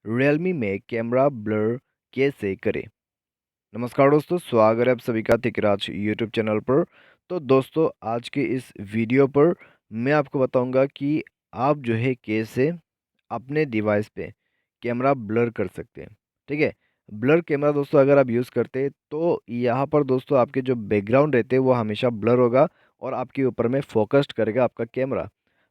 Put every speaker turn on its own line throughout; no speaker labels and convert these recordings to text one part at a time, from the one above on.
Realme में camera blur कैसे करें। नमस्कार दोस्तों, स्वागत है आप सभी का तिकराज यूट्यूब चैनल पर। तो दोस्तों, आज के इस वीडियो पर मैं आपको बताऊंगा कि आप जो है कैसे अपने डिवाइस पे कैमरा ब्लर कर सकते हैं। ठीक है, ब्लर कैमरा दोस्तों अगर आप यूज़ करते हैं तो यहाँ पर दोस्तों आपके जो बैकग्राउंड रहते हैं वो हमेशा ब्लर होगा और आपके ऊपर में फोकस्ड करेगा आपका कैमरा।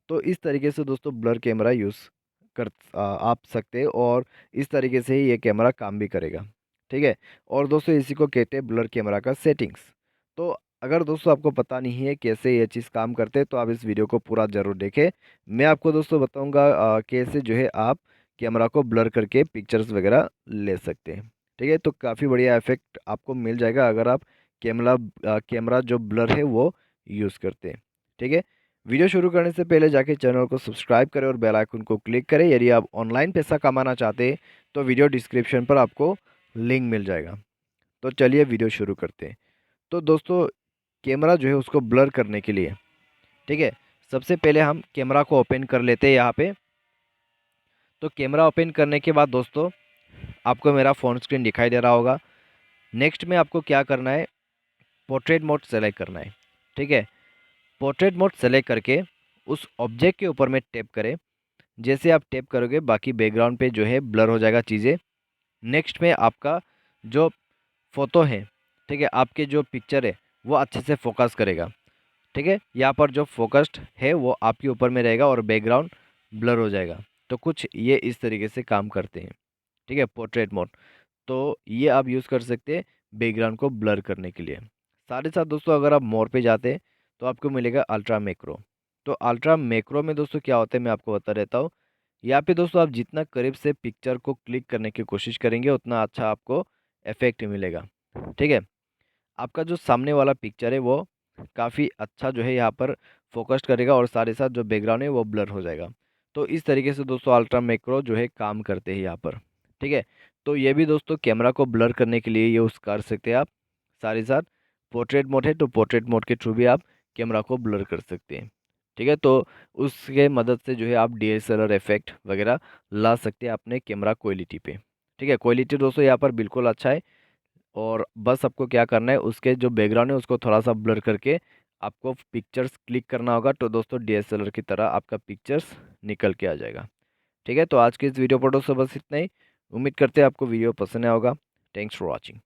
तो इस तरीके से दोस्तों ब्लर कैमरा यूज़ कर आप सकते हैं और इस तरीके से ही ये कैमरा काम भी करेगा। ठीक है, और दोस्तों इसी को कहते हैं ब्लर कैमरा का सेटिंग्स। तो अगर दोस्तों आपको पता नहीं है कैसे ये चीज़ काम करते हैं तो आप इस वीडियो को पूरा ज़रूर देखें। मैं आपको दोस्तों बताऊंगा कैसे जो है आप कैमरा को ब्लर करके पिक्चर्स वगैरह ले सकते हैं। ठीक है, तो काफ़ी बढ़िया इफेक्ट आपको मिल जाएगा अगर आप कैमरा जो ब्लर है वो यूज़ करते हैं। ठीक है, वीडियो शुरू करने से पहले जाके चैनल को सब्सक्राइब करें और बेल आइकन को क्लिक करें। यदि आप ऑनलाइन पैसा कमाना चाहते हैं तो वीडियो डिस्क्रिप्शन पर आपको लिंक मिल जाएगा। तो चलिए वीडियो शुरू करते हैं। तो दोस्तों, कैमरा जो है उसको ब्लर करने के लिए, ठीक है, सबसे पहले हम कैमरा को ओपन कर लेते हैं यहाँ पे। तो कैमरा ओपन करने के बाद दोस्तों आपको मेरा फ़ोन स्क्रीन दिखाई दे रहा होगा। नेक्स्ट में आपको क्या करना है, पोर्ट्रेट मोड सेलेक्ट करना है। ठीक है, पोर्ट्रेट मोड सेलेक्ट करके उस ऑब्जेक्ट के ऊपर में टैप करें। जैसे आप टैप करोगे बाकी बैकग्राउंड पे जो है ब्लर हो जाएगा चीज़ें। नेक्स्ट में आपका जो फ़ोटो है, ठीक है, आपके जो पिक्चर है वो अच्छे से फोकस करेगा। ठीक है, यहाँ पर जो फोकस्ड है वो आपके ऊपर में रहेगा और बैकग्राउंड ब्लर हो जाएगा। तो कुछ ये इस तरीके से काम करते हैं। ठीक है, पोर्ट्रेट मोड, तो ये आप यूज़ कर सकते हैं बैकग्राउंड को ब्लर करने के लिए। साथ ही साथ दोस्तों अगर आप मोर पे जाते हैं तो आपको मिलेगा अल्ट्रा मैक्रो। तो अल्ट्रा मैक्रो में दोस्तों क्या होता है मैं आपको बता देता हूँ। यहाँ पे दोस्तों आप जितना करीब से पिक्चर को क्लिक करने की कोशिश करेंगे उतना अच्छा आपको इफेक्ट मिलेगा। ठीक है, आपका जो सामने वाला पिक्चर है वो काफ़ी अच्छा जो है यहाँ पर फोकस्ड करेगा और साथ ही साथ जो बैकग्राउंड है वो ब्लर हो जाएगा। तो इस तरीके से दोस्तों अल्ट्रा मैक्रो जो है काम करते हैं यहाँ पर। ठीक है, तो ये भी दोस्तों कैमरा को ब्लर करने के लिए यूज़ कर सकते हैं आप। साथ ही साथ पोर्ट्रेट मोड है तो पोर्ट्रेट मोड के थ्रू भी आप कैमरा को ब्लर कर सकते हैं। ठीक है, तो उसके मदद से जो है आप डीएसएलआर इफेक्ट वगैरह ला सकते हैं अपने कैमरा क्वालिटी पे। ठीक है, क्वालिटी दोस्तों यहाँ पर बिल्कुल अच्छा है और बस आपको क्या करना है, उसके जो बैकग्राउंड है उसको थोड़ा सा ब्लर करके आपको पिक्चर्स क्लिक करना होगा। तो दोस्तों डीएसएलआर की तरह आपका पिक्चर्स निकल के आ जाएगा। ठीक है, तो आज के इस वीडियो पर दोस्तों बस इतना ही। उम्मीद करते हैं आपको वीडियो पसंद आया होगा। Thanks for watching.